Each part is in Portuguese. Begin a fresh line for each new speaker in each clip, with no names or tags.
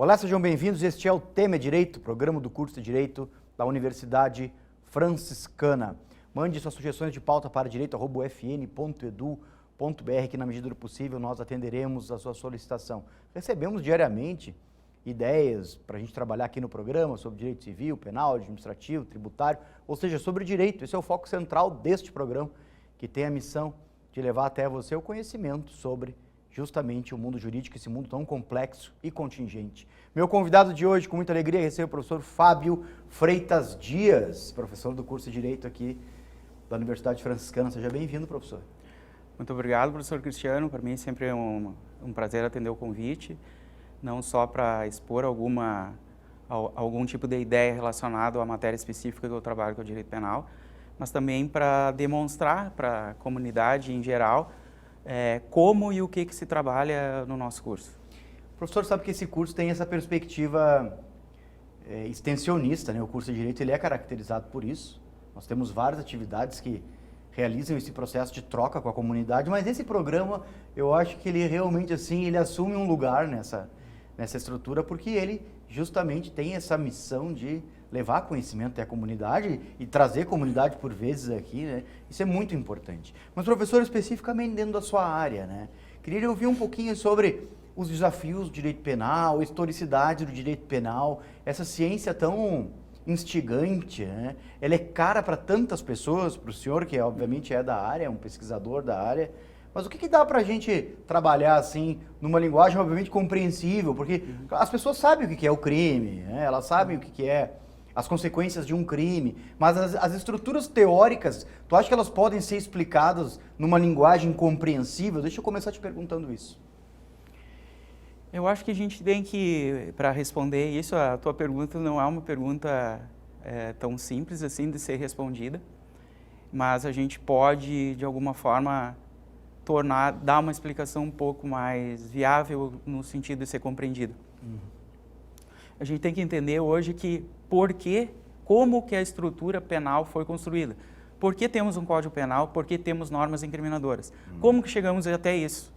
Olá, sejam bem-vindos. Este é o Tema é Direito, programa do curso de Direito da Universidade Franciscana. Mande suas sugestões de pauta para direito@ufn.edu.br, que na medida do possível nós atenderemos a sua solicitação. Recebemos diariamente ideias para a gente trabalhar aqui no programa sobre direito civil, penal, administrativo, tributário, ou seja, sobre direito. Esse é o foco central deste programa, que tem a missão de levar até você o conhecimento sobre justamente o mundo jurídico, esse mundo tão complexo e contingente. Meu convidado de hoje, com muita alegria, recebe o professor Fábio Freitas Dias, professor do curso de Direito aqui da Universidade Franciscana. Seja bem-vindo, professor.
Muito obrigado, professor Cristiano. Para mim sempre é um prazer atender o convite, não só para expor algum tipo de ideia relacionada à matéria específica que eu trabalho com o direito penal, mas também para demonstrar para a comunidade em geral como e o que se trabalha no nosso curso.
O professor sabe que esse curso tem essa perspectiva extensionista, né? O curso de Direito ele é caracterizado por isso. Nós temos várias atividades que realizam esse processo de troca com a comunidade, mas esse programa, eu acho que ele realmente assim, ele assume um lugar nessa estrutura, porque ele justamente tem essa missão de levar conhecimento até a comunidade e trazer comunidade por vezes aqui, né? Isso é muito importante. Mas, professor, especificamente dentro da sua área, né? Queria ouvir um pouquinho sobre os desafios do direito penal, a historicidade do direito penal, essa ciência tão instigante, né? Ela é cara para tantas pessoas, para o senhor, que obviamente é da área, é um pesquisador da área, mas o que dá para a gente trabalhar assim, numa linguagem obviamente compreensível, porque as pessoas sabem o que é o crime, né? Elas sabem o que é as consequências de um crime, mas as estruturas teóricas, tu acha que elas podem ser explicadas numa linguagem compreensível? Deixa eu começar te perguntando isso.
Eu acho que a gente tem que, para responder isso, a tua pergunta não é uma pergunta tão simples assim de ser respondida, mas a gente pode, de alguma forma, dar uma explicação um pouco mais viável no sentido de ser compreendida. A gente tem que entender hoje como que a estrutura penal foi construída. Por que temos um Código Penal? Por que temos normas incriminadoras? Como que chegamos até isso?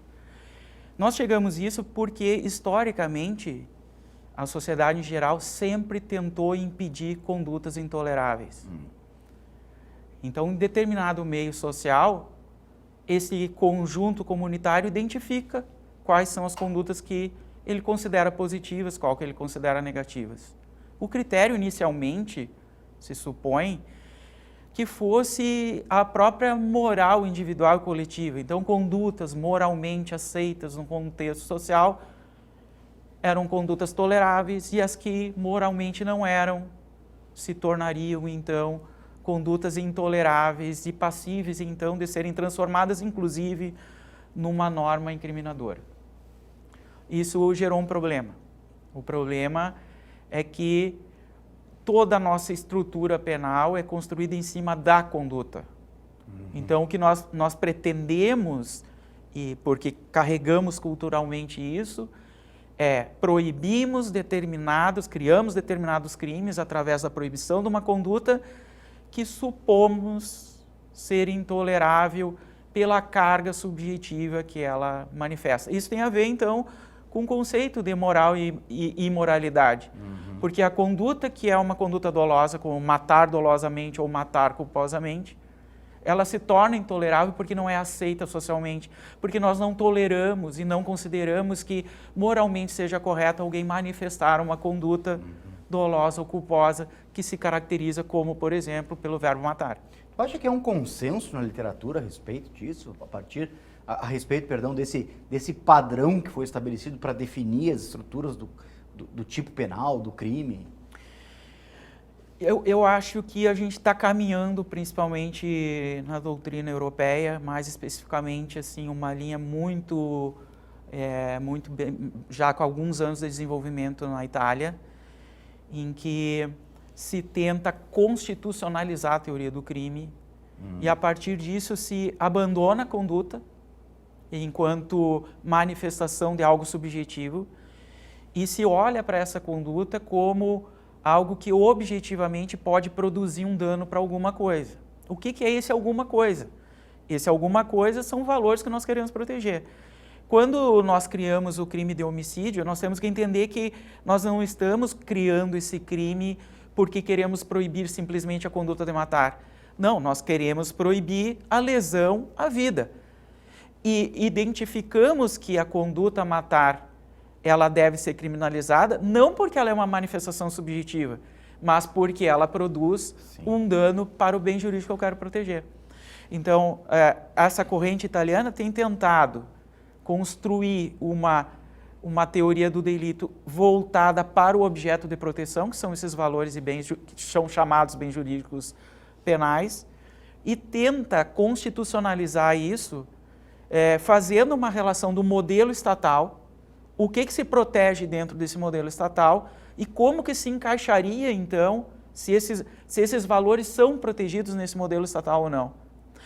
Nós chegamos a isso porque, historicamente, a sociedade em geral sempre tentou impedir condutas intoleráveis. Então, em determinado meio social, esse conjunto comunitário identifica quais são as condutas que ele considera positivas, qual que ele considera negativas. O critério, inicialmente, se supõe que fosse a própria moral individual e coletiva. Então, condutas moralmente aceitas no contexto social eram condutas toleráveis e as que moralmente não eram se tornariam, então, condutas intoleráveis e passíveis, então, de serem transformadas, inclusive, numa norma incriminadora. Isso gerou um problema. O problema é que toda a nossa estrutura penal é construída em cima da conduta. Então, o que nós pretendemos, e porque carregamos culturalmente isso, criamos determinados crimes através da proibição de uma conduta que supomos ser intolerável pela carga subjetiva que ela manifesta. Isso tem a ver, então, com o conceito de moral e imoralidade. Porque a conduta que é uma conduta dolosa, como matar dolosamente ou matar culposamente, ela se torna intolerável porque não é aceita socialmente, porque nós não toleramos e não consideramos que moralmente seja correto alguém manifestar uma conduta dolosa ou culposa que se caracteriza como, por exemplo, pelo verbo matar.
Tu acha que é um consenso na literatura a respeito disso, a respeito desse padrão que foi estabelecido para definir as estruturas do tipo penal, do crime?
Eu acho que a gente está caminhando, principalmente na doutrina europeia, mais especificamente assim, uma linha muito bem, já com alguns anos de desenvolvimento na Itália, em que se tenta constitucionalizar a teoria do crime e a partir disso se abandona a conduta enquanto manifestação de algo subjetivo e se olha para essa conduta como algo que objetivamente pode produzir um dano para alguma coisa. O que é esse alguma coisa? Esse alguma coisa são valores que nós queremos proteger. Quando nós criamos o crime de homicídio, nós temos que entender que nós não estamos criando esse crime porque queremos proibir simplesmente a conduta de matar. Não, nós queremos proibir a lesão à vida. E identificamos que a conduta a matar, ela deve ser criminalizada, não porque ela é uma manifestação subjetiva, mas porque ela produz um dano para o bem jurídico que eu quero proteger. Então, essa corrente italiana tem tentado construir uma teoria do delito voltada para o objeto de proteção, que são esses valores e bens que são chamados bens jurídicos penais, e tenta constitucionalizar isso, fazendo uma relação do modelo estatal, o que se protege dentro desse modelo estatal e como que se encaixaria, então, se esses valores são protegidos nesse modelo estatal ou não.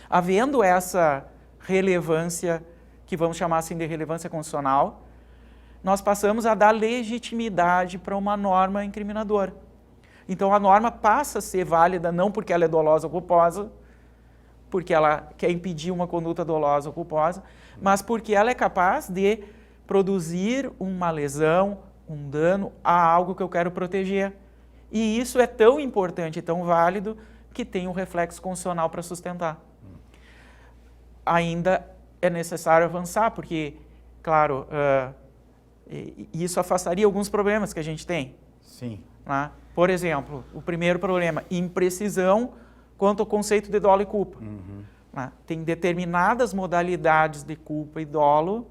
Havendo essa relevância, que vamos chamar assim de relevância constitucional, nós passamos a dar legitimidade para uma norma incriminadora. Então, a norma passa a ser válida não porque ela é dolosa ou culposa, porque ela quer impedir uma conduta dolosa ou culposa, mas porque ela é capaz de produzir uma lesão, um dano a algo que eu quero proteger. E isso é tão importante e tão válido que tem um reflexo constitucional para sustentar. Ainda é necessário avançar, porque, claro, isso afastaria alguns problemas que a gente tem.
Sim.
Né? Por exemplo, o primeiro problema, imprecisão quanto ao conceito de dolo e culpa. Né? Tem determinadas modalidades de culpa e dolo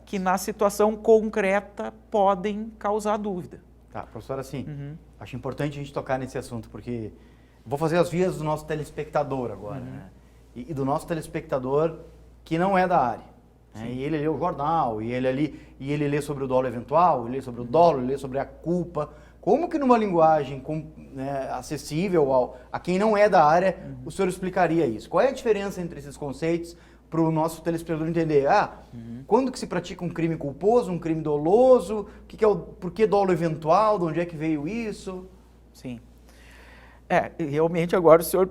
que na situação concreta podem causar dúvida.
Tá, professor, assim, acho importante a gente tocar nesse assunto, porque vou fazer as vias do nosso telespectador agora, né? E do nosso telespectador que não é da área. Né? E ele lê o jornal, e ele lê sobre o dolo eventual, ele lê sobre o dolo, ele lê sobre a culpa. Como que numa linguagem acessível a quem não é da área, o senhor explicaria isso? Qual é a diferença entre esses conceitos para o nosso telespectador entender? Quando que se pratica um crime culposo, um crime doloso? Por que dolo eventual? De onde é que veio isso?
Sim. Realmente agora o senhor...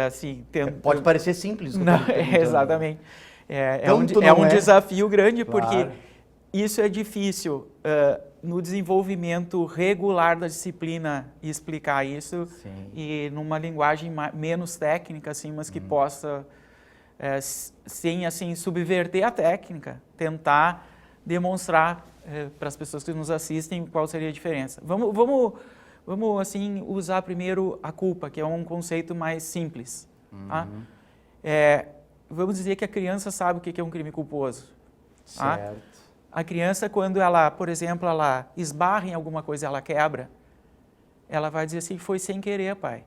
assim,
pode parecer simples.
Não, exatamente. É um desafio grande, claro, porque isso é difícil no desenvolvimento regular da disciplina explicar isso.
Sim.
E numa linguagem menos técnica, assim, mas que possa, sem assim, subverter a técnica, tentar demonstrar para as pessoas que nos assistem qual seria a diferença. Vamos assim, usar primeiro a culpa, que é um conceito mais simples. Tá? Vamos dizer que a criança sabe o que é um crime culposo. Tá?
Certo.
A criança, quando ela, por exemplo, ela esbarra em alguma coisa, ela quebra, ela vai dizer assim, foi sem querer, pai.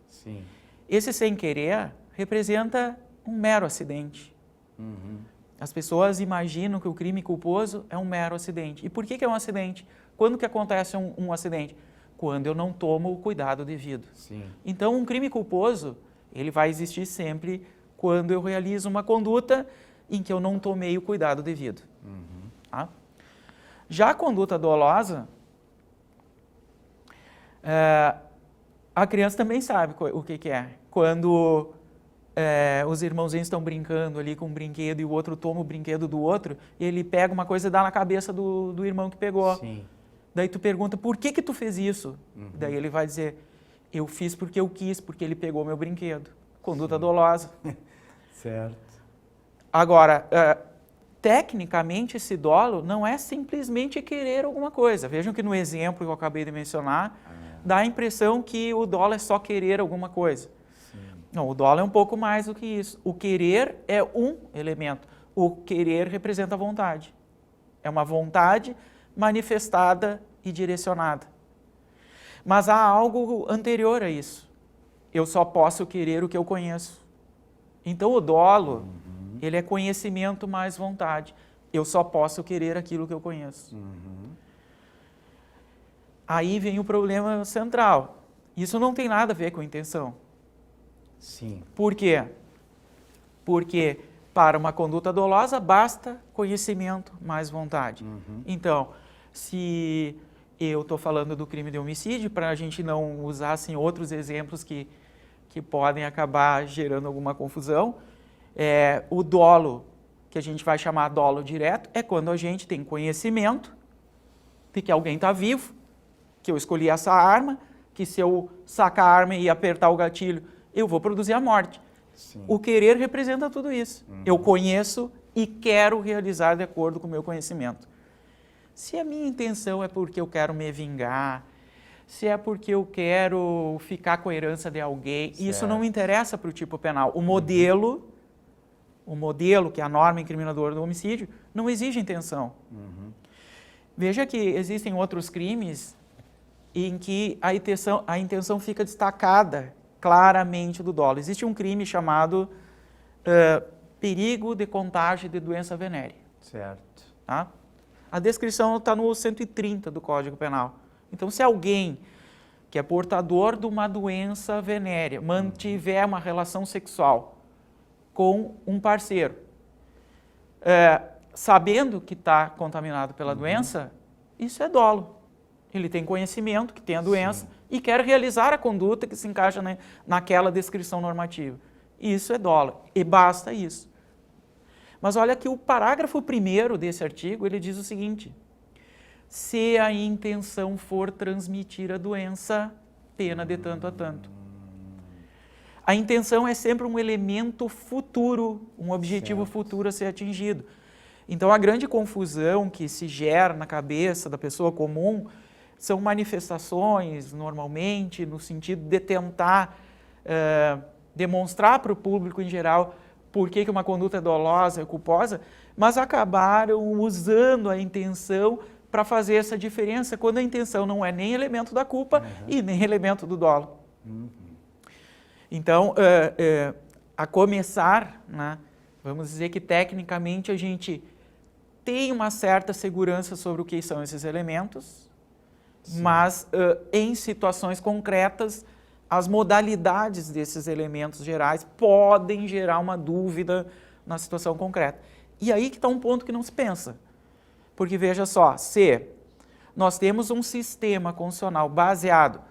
Sim.
Esse sem querer representa um mero acidente. As pessoas imaginam que o crime culposo é um mero acidente. E por que é um acidente? Quando que acontece um acidente? Quando eu não tomo o cuidado devido.
Sim.
Então, um crime culposo, ele vai existir sempre quando eu realizo uma conduta em que eu não tomei o cuidado devido. Tá? Já a conduta dolosa, a criança também sabe o que é. Quando os irmãozinhos estão brincando ali com um brinquedo e o outro toma o brinquedo do outro, e ele pega uma coisa e dá na cabeça do irmão que pegou.
Sim.
Daí tu pergunta, por que tu fez isso? Daí ele vai dizer, eu fiz porque eu quis, porque ele pegou meu brinquedo. Conduta dolosa.
Certo.
Agora, tecnicamente esse dolo não é simplesmente querer alguma coisa. Vejam que no exemplo que eu acabei de mencionar, dá a impressão que o dolo é só querer alguma coisa.
Sim.
Não, o dolo é um pouco mais do que isso. O querer é um elemento. O querer representa a vontade. É uma vontade manifestada e direcionada. Mas há algo anterior a isso. Eu só posso querer o que eu conheço. Então o dolo, ele é conhecimento mais vontade. Eu só posso querer aquilo que eu conheço. Aí vem o problema central. Isso não tem nada a ver com intenção.
Sim.
Por quê? Porque para uma conduta dolosa basta conhecimento mais vontade. Então, se eu estou falando do crime de homicídio, para a gente não usar assim, outros exemplos que podem acabar gerando alguma confusão, o dolo que a gente vai chamar dolo direto, é quando a gente tem conhecimento de que alguém está vivo, que eu escolhi essa arma, que se eu sacar a arma e apertar o gatilho, eu vou produzir a morte.
Sim.
O querer representa tudo isso. Eu conheço e quero realizar de acordo com o meu conhecimento. Se a minha intenção é porque eu quero me vingar, se é porque eu quero ficar com a herança de alguém, isso não me interessa para o tipo penal. O modelo, que é a norma incriminadora do homicídio, não exige intenção. Veja que existem outros crimes em que a intenção fica destacada claramente do dolo. Existe um crime chamado perigo de contágio de doença venérea.
Certo.
Tá? A descrição está no 130 do Código Penal. Então, se alguém que é portador de uma doença venérea mantiver uma relação sexual com um parceiro, sabendo que está contaminado pela doença, isso é dolo. Ele tem conhecimento que tem a doença e quer realizar a conduta que se encaixa naquela descrição normativa. Isso é dolo. E basta isso. Mas olha que o parágrafo 1º desse artigo, ele diz o seguinte: se a intenção for transmitir a doença, pena de tanto a tanto. A intenção é sempre um elemento futuro, um objetivo futuro a ser atingido. Então, a grande confusão que se gera na cabeça da pessoa comum são manifestações, normalmente, no sentido de tentar demonstrar para o público em geral por que uma conduta é dolosa e culposa, mas acabaram usando a intenção para fazer essa diferença, quando a intenção não é nem elemento da culpa e nem elemento do dolo. Então, a começar, né, vamos dizer que tecnicamente a gente tem uma certa segurança sobre o que são esses elementos, mas em situações concretas, as modalidades desses elementos gerais podem gerar uma dúvida na situação concreta. E aí que está um ponto que não se pensa. Porque veja só, se nós temos um sistema constitucional baseado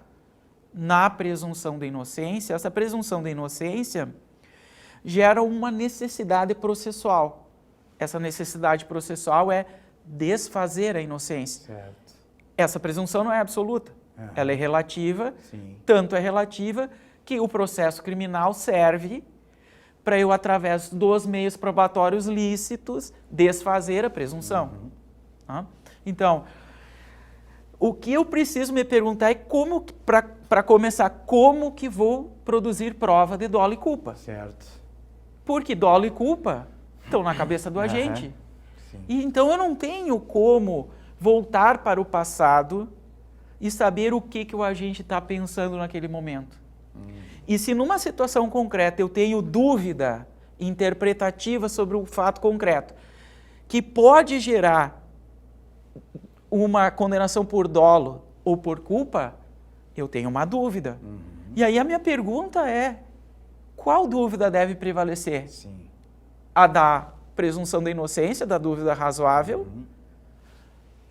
na presunção da inocência, essa presunção da inocência gera uma necessidade processual. Essa necessidade processual é desfazer a inocência.
Certo.
Essa presunção não é absoluta, ela é relativa,
Sim.
tanto é relativa que o processo criminal serve para eu, através dos meios probatórios lícitos, desfazer a presunção. Então, o que eu preciso me perguntar é como, para começar, como que vou produzir prova de dolo e culpa?
Certo.
Porque dolo e culpa estão na cabeça do agente.
Sim.
E então eu não tenho como voltar para o passado e saber o que o agente está pensando naquele momento. E se numa situação concreta eu tenho dúvida interpretativa sobre o fato concreto, que pode gerar uma condenação por dolo ou por culpa, eu tenho uma dúvida. E aí a minha pergunta é, qual dúvida deve prevalecer?
Sim.
A da presunção da inocência, da dúvida razoável,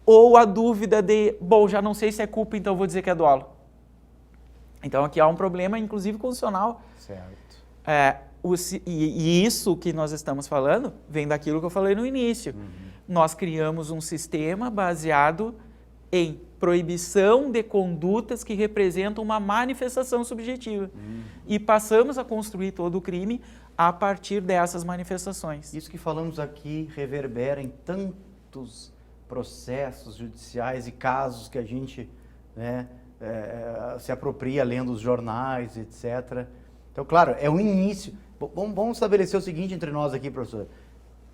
ou a dúvida de, bom, já não sei se é culpa, então vou dizer que é dolo. Então aqui há um problema, inclusive, constitucional.
Certo.
E isso que nós estamos falando vem daquilo que eu falei no início. Nós criamos um sistema baseado em proibição de condutas que representam uma manifestação subjetiva. E passamos a construir todo o crime a partir dessas manifestações.
Isso que falamos aqui reverbera em tantos processos judiciais e casos que a gente, né, se apropria lendo os jornais, etc. Então, claro, é o início. Vamos estabelecer o seguinte entre nós aqui, professor.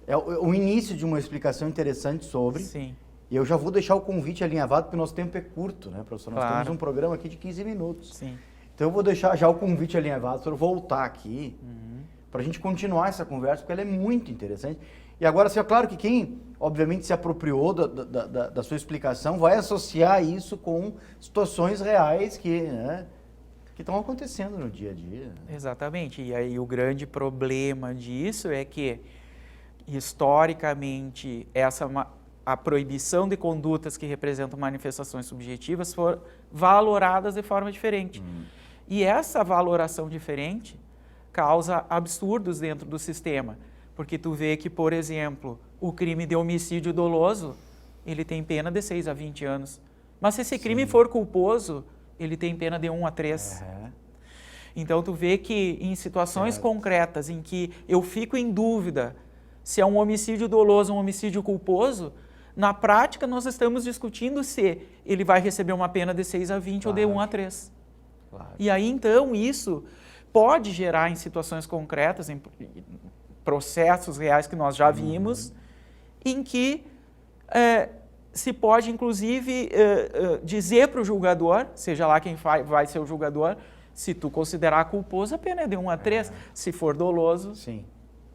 É o início de uma explicação interessante sobre.
Sim.
E eu já vou deixar o convite alinhavado, porque o nosso tempo é curto, né, professor? Nós
Claro.
temos um programa aqui de 15 minutos.
Sim.
Então eu vou deixar já o convite alinhavado para eu voltar aqui, para a gente continuar essa conversa, porque ela é muito interessante. E agora, assim, é claro que quem, obviamente, se apropriou da sua explicação vai associar isso com situações reais que, né, que estão acontecendo no dia a dia.
Exatamente. E aí o grande problema disso é que, historicamente, a proibição de condutas que representam manifestações subjetivas foram valoradas de forma diferente. E essa valoração diferente causa absurdos dentro do sistema. Porque tu vê que, por exemplo, o crime de homicídio doloso, ele tem pena de 6 a 20 anos. Mas se esse crime for culposo, ele tem pena de 1 a 3. Então, tu vê que em situações concretas em que eu fico em dúvida se é um homicídio doloso ou um homicídio culposo, na prática nós estamos discutindo se ele vai receber uma pena de 6 a 20 ou de 1 a 3. E aí, então, isso pode gerar em situações concretas, em processos reais que nós já vimos, em que se pode, inclusive, dizer para o julgador, seja lá quem vai ser o julgador, se tu considerar culposo, a pena é de 1 a 3. Se for doloso,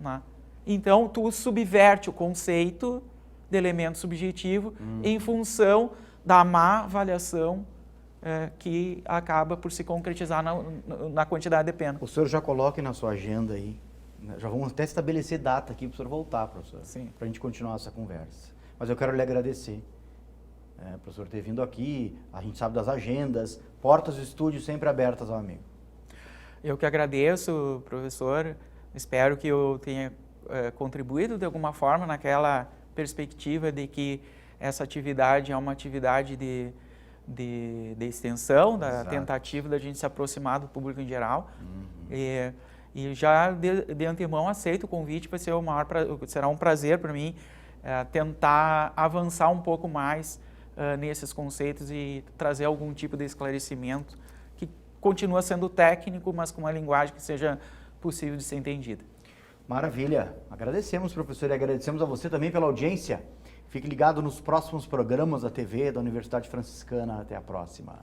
né? Então, tu subverte o conceito de elemento subjetivo em função da má avaliação que acaba por se concretizar na quantidade de pena.
O senhor já coloque na sua agenda aí, né? Já vamos até estabelecer data aqui para o senhor voltar, professor, para a gente continuar essa conversa. Mas eu quero lhe agradecer, professor, ter vindo aqui. A gente sabe das agendas, portas do estúdio sempre abertas ao amigo.
Eu que agradeço, professor. Espero que eu tenha contribuído de alguma forma naquela perspectiva de que essa atividade é uma atividade de extensão, da tentativa da gente se aproximar do público em geral. E já de antemão aceito o convite, será um prazer para mim tentar avançar um pouco mais nesses conceitos e trazer algum tipo de esclarecimento que continua sendo técnico, mas com uma linguagem que seja possível de ser entendida.
Maravilha. Agradecemos, professor, e agradecemos a você também pela audiência. Fique ligado nos próximos programas da TV da Universidade Franciscana. Até a próxima.